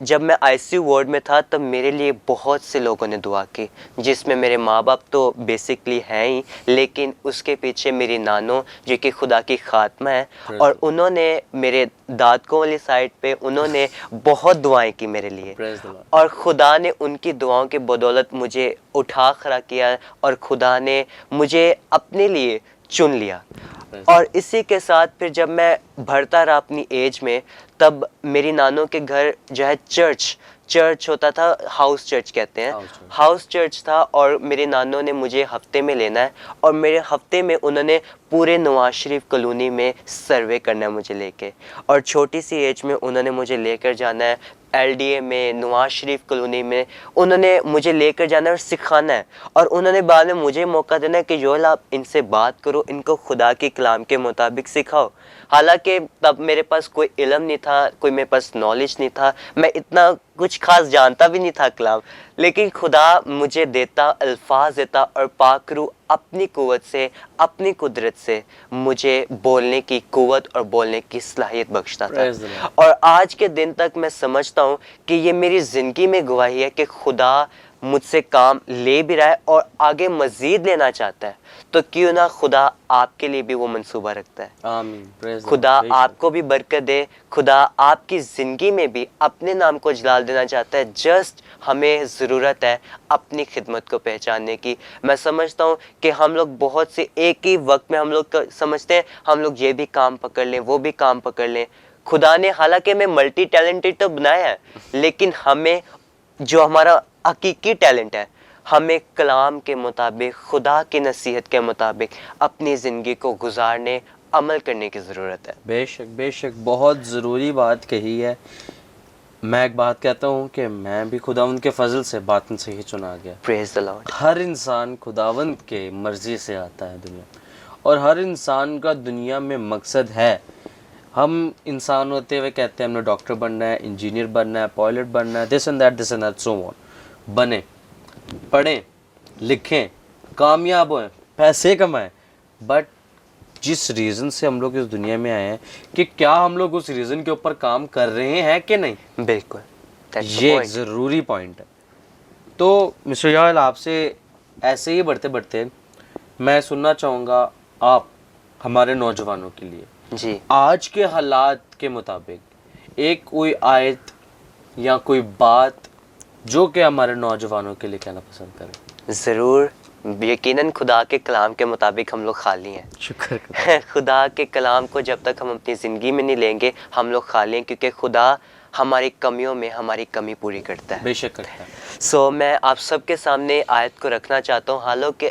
جب میں آئی سی you ward میں تھا تب میرے لیے بہت سے لوگوں نے دعا کی، جس میں میرے ماں باپ تو بیسکلی ہیں ہی، لیکن اس کے پیچھے میری نانو جو کہ خدا کی خاتمہ ہے، اور انہوں نے میرے دادکوں والی سائڈ پہ انہوں نے بہت دعائیں کی میرے لیے، اور خدا نے ان کی دعاؤں کے بدولت مجھے اٹھا کھڑا کیا اور خدا نے مجھے اپنے لیے چن لیا۔ اور اسی کے ساتھ پھر جب میں بڑھتا رہا اپنی ایج میں، تب میری نانوں کے گھر جو ہے چرچ ہوتا تھا، ہاؤس چرچ کہتے ہیں، ہاؤس چرچ تھا، اور میرے نانوں نے مجھے ہفتے میں لینا ہے، اور میرے ہفتے میں انہوں نے پورے نواز شریف کالونی میں سروے کرنا ہے مجھے لے کے، اور چھوٹی سی ایج میں انہوں نے مجھے لے کر جانا ہے ایل ڈی اے میں، نواز شریف کالونی میں، انہوں نے مجھے لے کر جانا ہے اور سکھانا ہے، اور انہوں نے بعد میں مجھے موقع دینا ہے کہ یوئل آپ ان سے بات کرو، ان کو خدا کے کلام کے مطابق سکھاؤ۔ حالانکہ تب میرے پاس کوئی علم نہیں تھا، کوئی میرے پاس نالج نہیں تھا، میں اتنا کچھ خاص جانتا بھی نہیں تھا کلام، لیکن خدا مجھے دیتا، الفاظ دیتا، اور پاک روح اپنی قوت سے، اپنی قدرت سے مجھے بولنے کی قوت اور بولنے کی صلاحیت بخشتا تھا۔ اور آج کے دن تک میں سمجھتا ہوں کہ یہ میری زندگی میں گواہی ہے کہ خدا مجھ سے کام لے بھی رہا ہے اور آگے مزید لینا چاہتا ہے، تو کیوں نہ خدا آپ کے لیے بھی وہ منصوبہ رکھتا ہے۔ آمین۔ خدا آپ کو بھی برکت دے، خدا آپ کی زندگی میں بھی اپنے نام کو جلال دینا چاہتا ہے، جسٹ ہمیں ضرورت ہے اپنی خدمت کو پہچاننے کی۔ میں سمجھتا ہوں کہ ہم لوگ بہت سے ایک ہی وقت میں ہم لوگ سمجھتے ہیں ہم لوگ یہ بھی کام پکڑ لیں، وہ بھی کام پکڑ لیں۔ خدا نے حالانکہ ہمیں ملٹی ٹیلنٹڈ تو بنایا ہے، لیکن ہمیں جو ہمارا حقیقی ٹیلنٹ ہے، ہمیں کلام کے مطابق، خدا کی نصیحت کے مطابق اپنی زندگی کو گزارنے، عمل کرنے کی ضرورت ہے۔ بے شک بہت ضروری بات کہی ہے۔ میں ایک بات کہتا ہوں کہ میں بھی خداوند کے فضل سے باطن سے ہی چنا گیا۔ پریز دی لارڈ۔ ہر انسان خداوند کے مرضی سے آتا ہے دنیا، اور ہر انسان کا دنیا میں مقصد ہے۔ ہم انسان ہوتے ہوئے کہتے ہیں ہم نے ڈاکٹر بننا ہے، انجینئر بننا ہے، پائلٹ بننا ہے، دس اینڈ دیٹ سو آن۔ بنیں، پڑھیں، لکھیں، کامیاب ہوئیں، پیسے کمائیں، بٹ جس ریزن سے ہم لوگ اس دنیا میں آئے ہیں کہ کیا ہم لوگ اس ریزن کے اوپر کام کر رہے ہیں کہ نہیں، بالکل، یہ ایک ضروری پوائنٹ ہے۔ تو مسٹر یوئل، آپ سے ایسے ہی بڑھتے بڑھتے میں سننا چاہوں گا آپ ہمارے نوجوانوں کے لیے جی آج کے حالات کے مطابق ایک کوئی آیت یا کوئی بات جو کہ ہمارے نوجوانوں کے لیے کہنا پسند کریں۔ ضرور، یقیناً خدا کے کلام کے مطابق ہم لوگ خالی ہیں۔ شکر خدا کے کلام کو جب تک ہم اپنی زندگی میں نہیں لیں گے ہم لوگ خالی ہیں، کیونکہ خدا ہماری کمیوں میں ہماری کمی پوری کرتا ہے۔ بے شک کرتا ہے۔ سو میں آپ سب کے سامنے آیت کو رکھنا چاہتا ہوں،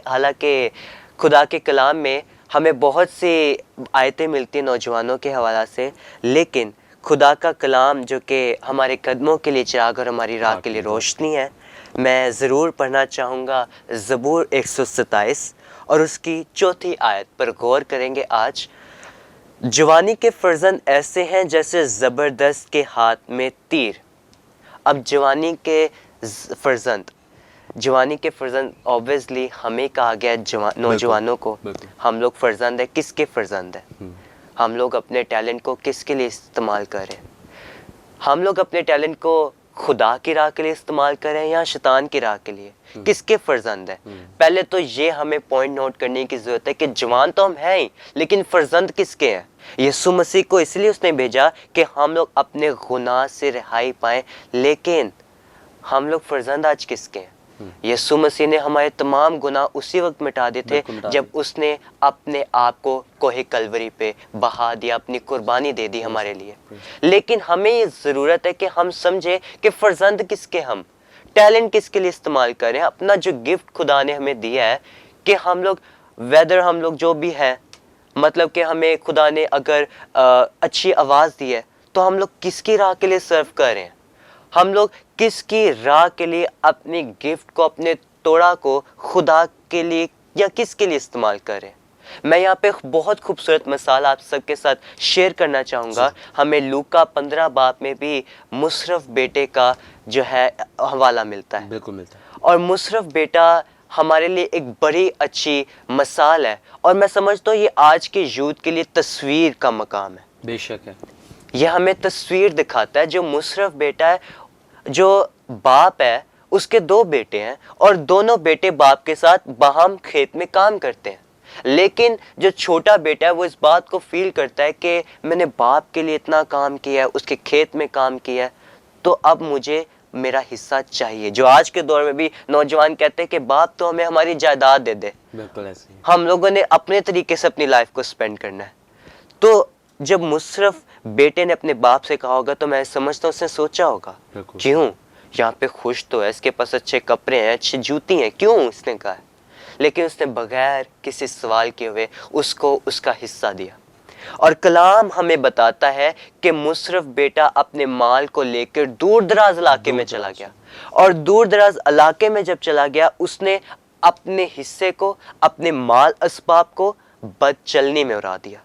حالانکہ خدا کے کلام میں ہمیں بہت سی آیتیں ملتی ہیں نوجوانوں کے حوالہ سے، لیکن خدا کا کلام جو کہ ہمارے قدموں کے لیے چراغ اور ہماری راہ کے لیے روشنی ہے، میں ضرور پڑھنا چاہوں گا زبور 127 اور اس کی 4 آیت پر غور کریں گے آج۔ جوانی کے فرزند ایسے ہیں جیسے زبردست کے ہاتھ میں تیر۔ اب جوانی کے فرزند اوبویسلی ہمیں کہا گیا ہے نوجوانوں کو، ہم لوگ فرزند ہیں۔ کس کے فرزند ہیں؟ ہم لوگ اپنے ٹیلنٹ کو کس کے لیے استعمال کریں؟ ہم لوگ اپنے ٹیلنٹ کو خدا کی راہ کے لیے استعمال کریں یا شیطان کی راہ کے لیے؟ کس کے فرزند ہیں؟ پہلے تو یہ ہمیں پوائنٹ نوٹ کرنے کی ضرورت ہے کہ جوان تو ہم ہیں ہی، لیکن فرزند کس کے ہیں؟ یسوع مسیح کو اس لیے اس نے بھیجا کہ ہم لوگ اپنے گناہ سے رہائی پائیں، لیکن ہم لوگ فرزند آج کس کے ہیں؟ یسوع مسیح نے ہمارے تمام گناہ اسی وقت مٹا دیے تھے جب اس نے اپنے آپ کو کوہ کلوری پہ بہا دیا، اپنی قربانی دے دی ہمارے لیے۔ لیکن ہمیں یہ ضرورت ہے کہ ہم سمجھیں کہ فرزند کس کے، ہم ٹیلنٹ کس کے لیے استعمال کریں، اپنا جو گفٹ خدا نے ہمیں دیا ہے، کہ ہم لوگ ویدر ہم لوگ جو بھی ہیں، مطلب کہ ہمیں خدا نے اگر اچھی آواز دی ہے تو ہم لوگ کس کی راہ کے لیے سرو کر رہے ہیں؟ ہم لوگ کس کی راہ کے لیے اپنی گفٹ کو، اپنے توڑا کو خدا کے لیے یا کس کے لیے استعمال کر رہے ہیں؟ میں یہاں پہ بہت خوبصورت مثال آپ سب کے ساتھ شیئر کرنا چاہوں گا۔ ہمیں لوکا 15 باب میں بھی مصرف بیٹے کا جو ہے حوالہ ملتا ہے، بالکل ملتا ہے، اور اور مصرف بیٹا ہمارے لیے ایک بڑی اچھی مثال ہے، اور میں سمجھتا ہوں یہ آج کے یوتھ کے لیے تصویر کا مقام ہے۔ بے شک ہے۔ یہ ہمیں تصویر دکھاتا ہے جو مصرف بیٹا ہے، جو باپ ہے اس کے 2 بیٹے ہیں اور دونوں بیٹے باپ کے ساتھ باہم کھیت میں کام کرتے ہیں، لیکن جو چھوٹا بیٹا ہے وہ اس بات کو فیل کرتا ہے کہ میں نے باپ کے لیے اتنا کام کیا ہے، اس کے کھیت میں کام کیا ہے، تو اب مجھے میرا حصہ چاہیے. جو آج کے دور میں بھی نوجوان کہتے ہیں کہ باپ تو ہمیں ہماری جائیداد دے دے، بالکل ایسے ہی. ہم لوگوں نے اپنے طریقے سے اپنی لائف کو سپینڈ کرنا ہے. تو جب مصرف بیٹے نے اپنے باپ سے کہا ہوگا تو میں سمجھتا ہوں اس نے سوچا ہوگا بالکل. کیوں یہاں پہ خوش تو ہے، اس کے پاس اچھے کپڑے ہیں، اچھی جوتی ہیں، کیوں اس نے کہا ہے. لیکن اس نے بغیر کسی سوال کیے ہوئے اس کو اس کا حصہ دیا. اور کلام ہمیں بتاتا ہے کہ مصرف بیٹا اپنے مال کو لے کر دور دراز علاقے میں چلا گیا، اور دور دراز علاقے میں جب چلا گیا اس نے اپنے حصے کو، اپنے مال اسباب کو بد چلنی میں اڑا دیا.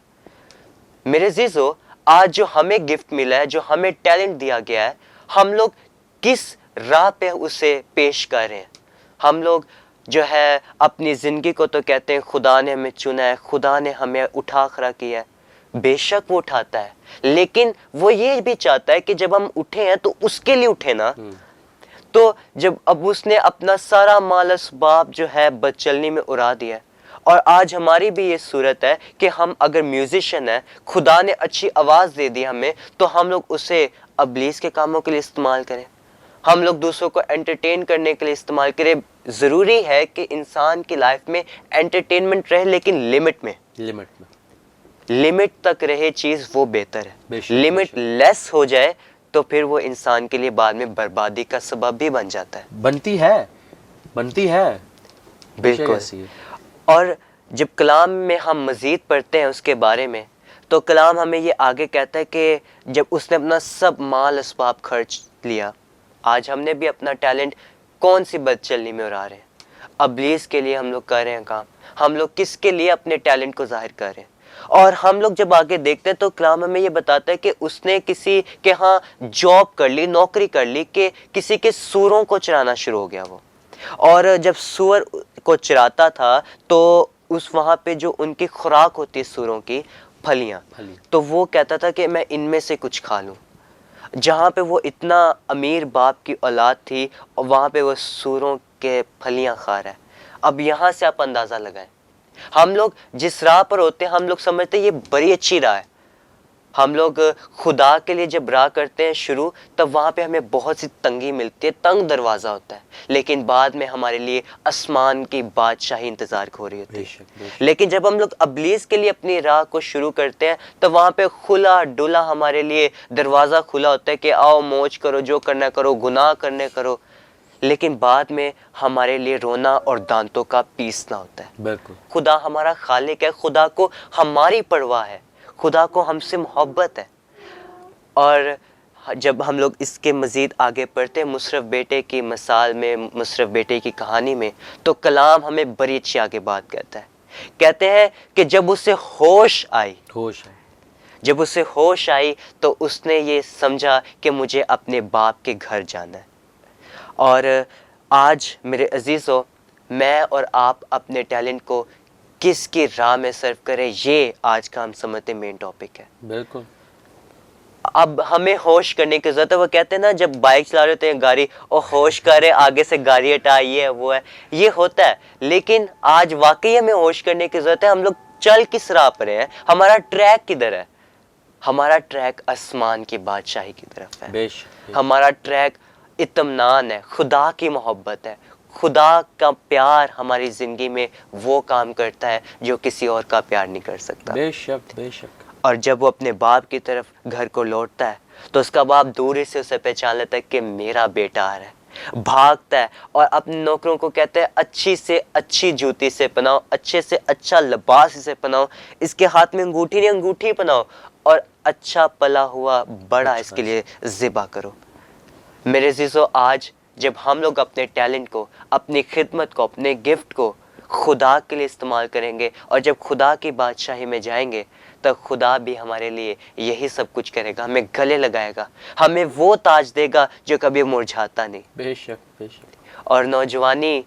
میرے عزیزو، آج جو ہمیں گفٹ ملا ہے، جو ہمیں ٹیلنٹ دیا گیا ہے، ہم لوگ کس راہ پہ اسے پیش کر رہے ہیں. ہم لوگ جو ہے اپنی زندگی کو تو کہتے ہیں خدا نے ہمیں چنا ہے، خدا نے ہمیں اٹھا کھڑا کیا ہے. بے شک وہ اٹھاتا ہے، لیکن وہ یہ بھی چاہتا ہے کہ جب ہم اٹھے ہیں تو اس کے لیے اٹھے نا. تو جب اب اس نے اپنا سارا مال اسباب جو ہے بد چلنی میں اڑا دیا ہے، اور آج ہماری بھی یہ صورت ہے کہ ہم اگر میوزیشین ہیں، خدا نے اچھی آواز دے دی ہمیں، تو ہم لوگ اسے ابلیس کے کاموں کے لیے استعمال کریں، ہم لوگ دوسروں کو انٹرٹین کرنے کے لیے استعمال کریں. ضروری ہے کہ انسان کی لائف میں انٹرٹینمنٹ رہے، لیکن لمٹ میں، لمٹ تک رہے چیز وہ بہتر ہے. لمٹ لیس ہو جائے تو پھر وہ انسان کے لیے بعد میں بربادی کا سبب بھی بن جاتا ہے. بنتی ہے. بالکل. اور جب کلام میں ہم مزید پڑھتے ہیں اس کے بارے میں، تو کلام ہمیں یہ آگے کہتا ہے کہ جب اس نے اپنا سب مال اسباب خرچ لیا، آج ہم نے بھی اپنا ٹیلنٹ کون سی بد چلنی میں اڑا رہے ہیں؟ ابلیس کے لیے ہم لوگ کر رہے ہیں کام. ہم لوگ کس کے لیے اپنے ٹیلنٹ کو ظاہر کر رہے ہیں؟ اور ہم لوگ جب آگے دیکھتے ہیں تو کلام ہمیں یہ بتاتا ہے کہ اس نے کسی کے ہاں جاب کر لی، نوکری کر لی، کہ کسی کے سوروں کو چرانا شروع ہو گیا وہ. اور جب سور کو چراتا تھا تو اس وہاں پہ جو ان کی خوراک ہوتی ہے سوروں کی، پھلیاں، تو وہ کہتا تھا کہ میں ان میں سے کچھ کھا لوں. جہاں پہ وہ اتنا امیر باپ کی اولاد تھی، وہاں پہ وہ سوروں کے پھلیاں کھا رہا ہے. اب یہاں سے آپ اندازہ لگائیں، ہم لوگ جس راہ پر ہوتے ہیں ہم لوگ سمجھتے ہیں یہ بڑی اچھی راہ ہے. ہم لوگ خدا کے لیے جب راہ کرتے ہیں شروع، تب وہاں پہ ہمیں بہت سی تنگی ملتی ہے، تنگ دروازہ ہوتا ہے، لیکن بعد میں ہمارے لیے آسمان کی بادشاہی انتظار کھو رہی ہوتی ہے. لیکن جب ہم لوگ ابلیس کے لیے اپنی راہ کو شروع کرتے ہیں تو وہاں پہ کھلا ڈلا ہمارے لیے دروازہ کھلا ہوتا ہے کہ آؤ موج کرو، جو کرنا کرو، گناہ کرنے کرو. لیکن بعد میں ہمارے لیے رونا اور دانتوں کا پیسنا ہوتا ہے. بالکل. خدا ہمارا خالق ہے، خدا کو ہماری پرواہ ہے، خدا کو ہم سے محبت ہے. اور جب ہم لوگ اس کے مزید آگے پڑھتے ہیں مصرف بیٹے کی مثال میں، مصرف بیٹے کی کہانی میں، تو کلام ہمیں بڑی اچھی آگے بات کہتا ہے. کہتے ہیں کہ جب اسے ہوش آئی، جب اسے ہوش آئی تو اس نے یہ سمجھا کہ مجھے اپنے باپ کے گھر جانا ہے. اور آج میرے عزیزو، میں اور آپ اپنے ٹیلنٹ کو کس کی راہ میں سرو کریں، یہ آج کا ہم سمجھتے مین ٹاپک ہے. بالکل. اب ہمیں ہوش کرنے کی ضرورت ہے. وہ کہتے ہیں نا جب بائک چلا رہے ہوتے ہیں گاڑی، اور ہوش کرے آگے سے گاڑی ہٹا، یہ ہے وہ ہے، یہ ہوتا ہے. لیکن آج واقعی ہمیں ہوش کرنے کی ضرورت ہے. ہم لوگ چل کس راہ پر ہیں؟ ہمارا ٹریک کدھر ہے؟ ہمارا ٹریک آسمان کی بادشاہی کی طرف ہے. ہمارا ٹریک اطمینان ہے، خدا کی محبت ہے. خدا کا پیار ہماری زندگی میں وہ کام کرتا ہے جو کسی اور کا پیار نہیں کر سکتا. بے شک بے شک. اور جب وہ اپنے باپ کی طرف گھر کو لوٹتا ہے تو اس کا باپ دوری سے اسے پہچان لیتا ہے کہ میرا بیٹا آ رہا ہے. بھاگتا ہے اور اپنے نوکروں کو کہتا ہے اچھی سے اچھی جوتی سے پہناؤ، اچھے سے اچھا لباس اسے پہناؤ، اس کے ہاتھ میں انگوٹھی نہیں انگوٹھی پہناؤ، اور اچھا پلا ہوا بڑا اس کے لیے ذبح کرو. میرے عزیزو، آج جب ہم لوگ اپنے ٹیلنٹ کو، اپنی خدمت کو، اپنے گفٹ کو خدا کے لیے استعمال کریں گے، اور جب خدا کی بادشاہی میں جائیں گے، تب خدا بھی ہمارے لیے یہی سب کچھ کرے گا. ہمیں گلے لگائے گا، ہمیں وہ تاج دے گا جو کبھی مرجھاتا نہیں. بے شک بے شک. اور نوجوانی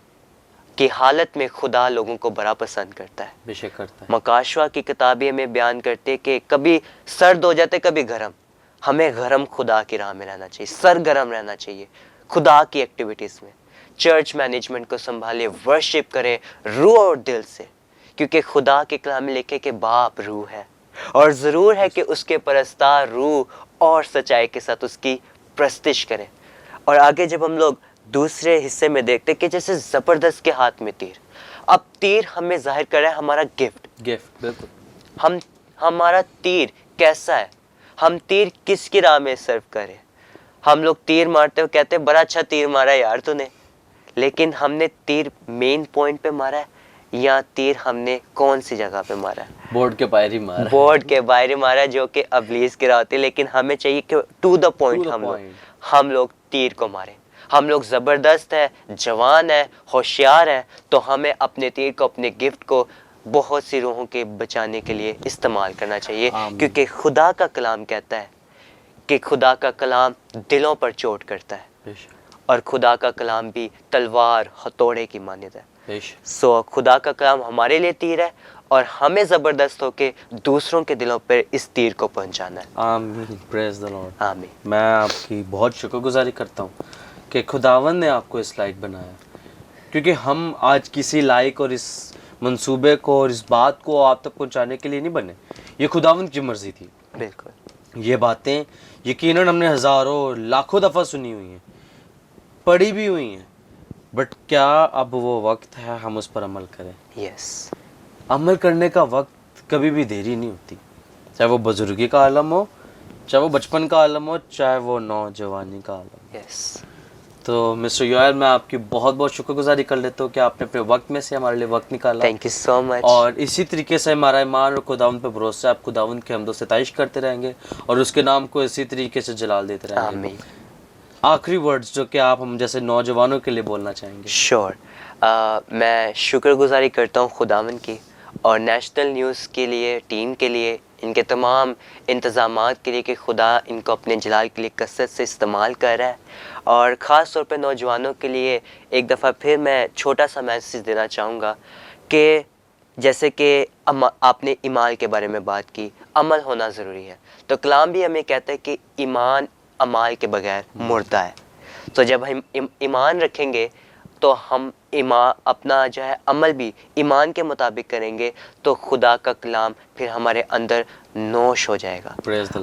کی حالت میں خدا لوگوں کو بڑا پسند کرتا ہے. بے شک کرتا ہے. مکاشوہ کی کتابیں ہمیں بیان کرتے کہ کبھی سرد ہو جاتے، کبھی گرم. ہمیں گرم خدا کی راہ میں رہنا چاہیے, سرگرم رہنا چاہیے خدا کی ایکٹیویٹیز میں. چرچ مینجمنٹ کو سنبھالے, ورشپ کرے روح اور دل سے, کیونکہ خدا کے کلام میں لکھے کہ باپ روح ہے, اور ضرور ہے کہ اس کے پرستار روح اور سچائی کے ساتھ اس کی پرستش کریں. اور آگے جب ہم لوگ دوسرے حصے میں دیکھتے کہ جیسے زبردست کے ہاتھ میں تیر, اب تیر ہمیں ظاہر کر رہا ہے ہمارا گفٹ. بالکل, ہمارا تیر کیسا ہے, ہم تیر کس کی راہ میں سرو کریں. ہم لوگ تیر مارتے ہوئے کہتے ہیں بڑا اچھا تیر مارا یار تو نے, لیکن ہم نے تیر مین پوائنٹ پہ مارا ہے یا تیر ہم نے کون سی جگہ پہ مارا ہے؟ بورڈ کے باہر ہی مارا, بورڈ کے باہر ہی مارا, جو کہ ابلیس کی راہ ہوتی ہے. لیکن ہمیں چاہیے کہ ٹو دا پوائنٹ ہم لوگ تیر کو ماریں. ہم لوگ زبردست ہیں, جوان ہیں, ہوشیار ہیں, تو ہمیں اپنے تیر کو, اپنے گفٹ کو بہت سی روحوں کے بچانے کے لیے استعمال کرنا چاہیے. کیونکہ خدا کا کلام کہتا ہے کہ خدا کا کلام دلوں پر چوٹ کرتا ہے, اور خدا کا کلام بھی تلوار ہتھوڑے کی مانند ہے. سو خدا کا کلام ہمارے لیے تیر ہے, اور ہمیں زبردست ہو کے دوسروں کے دلوں پر اس تیر کو پہنچانا ہے. آمین, پریز دی لارڈ. آمین. میں آپ کی بہت شکر گزاری کرتا ہوں کہ خداوند نے آپ کو اس لائق بنایا, کیونکہ ہم آج کسی لائق اور اس منصوبے کو اور اس بات کو آپ تک پہنچانے کے لیے نہیں بنے, یہ خداوند کی مرضی تھی. بالکل. یہ باتیں یقیناً ہم نے ہزاروں لاکھوں دفعہ سنی ہوئی ہیں, پڑھی بھی ہوئی ہیں, بٹ کیا اب وہ وقت ہے ہم اس پر عمل کریں؟ یس. عمل کرنے کا وقت کبھی بھی دیری نہیں ہوتی, چاہے وہ بزرگی کا عالم ہو, چاہے وہ بچپن کا عالم ہو, چاہے وہ نوجوانی کا عالم. یس. تو مسٹر یوئل, میں آپ کی بہت بہت شکر گزاری کر لیتا ہوں کہ آپ نے اپنے وقت میں سے ہمارے لیے وقت نکالا. تھینک یو سو مچ. اور اسی طریقے سے ہمارا ایمان اور خداوند پہ بھروسہ, آپ خداوند کی حمد و ستائش کرتے رہیں گے اور اس کے نام کو اسی طریقے سے جلال دیتے رہیں گے. آمین. آخری ورڈز جو کہ آپ ہم جیسے نوجوانوں کے لیے بولنا چاہیں گے. شور. میں شکر گزاری کرتا ہوں خداوند کی, اور نیشنل نیوز کے لیے, ٹیم کے لیے, ان کے تمام انتظامات کے لیے کہ خدا ان کو اپنے جلال کے لیے کثرت سے استعمال کر رہا ہے. اور خاص طور پہ نوجوانوں کے لیے ایک دفعہ پھر میں چھوٹا سا میسیج دینا چاہوں گا کہ جیسے کہ آپ نے ایمان کے بارے میں بات کی, عمل ہونا ضروری ہے, تو کلام بھی ہمیں کہتا ہے کہ ایمان عمال کے بغیر مردہ ہے. تو جب ہم ایمان رکھیں گے تو ہم اپنا جو ہے عمل بھی ایمان کے مطابق کریں گے, تو خدا کا کلام پھر ہمارے اندر نوش ہو جائے گا,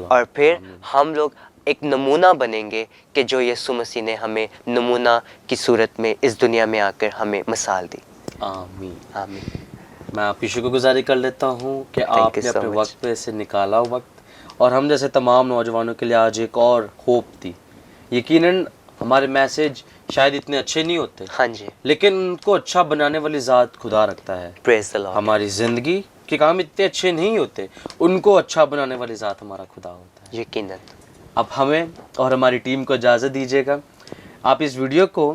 اور پھر ہم لوگ ایک نمونہ بنیں گے کہ جو یسوع مسیح نے ہمیں نمونہ کی صورت میں اس دنیا میں آ کر ہمیں مثال دی. آمین. آمین. میں آپ کی شکر گزاری کر لیتا ہوں کہ آپ نے اپنے وقت پہ سے نکالا وقت, اور ہم جیسے تمام نوجوانوں کے لیے آج ایک اور ہوپ تھی. یقیناً ہمارے میسیج شاید اتنے اچھے نہیں ہوتے, ہاں جی, لیکن ان کو اچھا بنانے والی ذات خدا رکھتا ہے. پریز دی لارڈ. ہماری زندگی کے کام اتنے اچھے نہیں ہوتے, ان کو اچھا بنانے والی ذات ہمارا خدا ہوتا ہے. یقیناً. اب ہمیں اور ہماری ٹیم کو اجازت دیجیے گا. آپ اس ویڈیو کو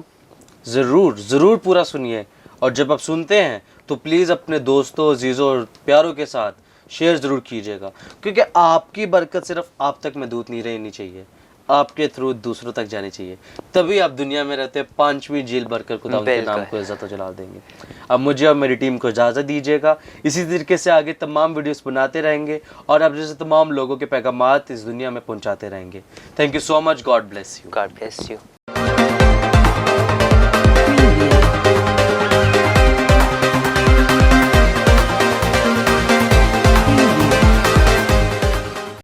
ضرور پورا سنیے, اور جب آپ سنتے ہیں تو پلیز اپنے دوستوں, عزیزوں اور پیاروں کے ساتھ شیئر ضرور کیجیے گا, کیونکہ آپ کی برکت صرف آپ تک محدود نہیں رہنی چاہیے, آپ کے تھرو دوسروں تک جانی چاہیے, تبھی آپ دنیا میں رہتے 5ویں جیل بھر کر خدا ان کے نام کو عزت و جلال دیں گے. اب مجھے اور میری ٹیم کو اجازت دیجیے گا. اسی طریقے سے آگے تمام ویڈیوز بناتے رہیں گے, اور آپ جیسے تمام لوگوں کے پیغامات اس دنیا میں پہنچاتے رہیں گے. Thank you so much. God bless you. God bless you.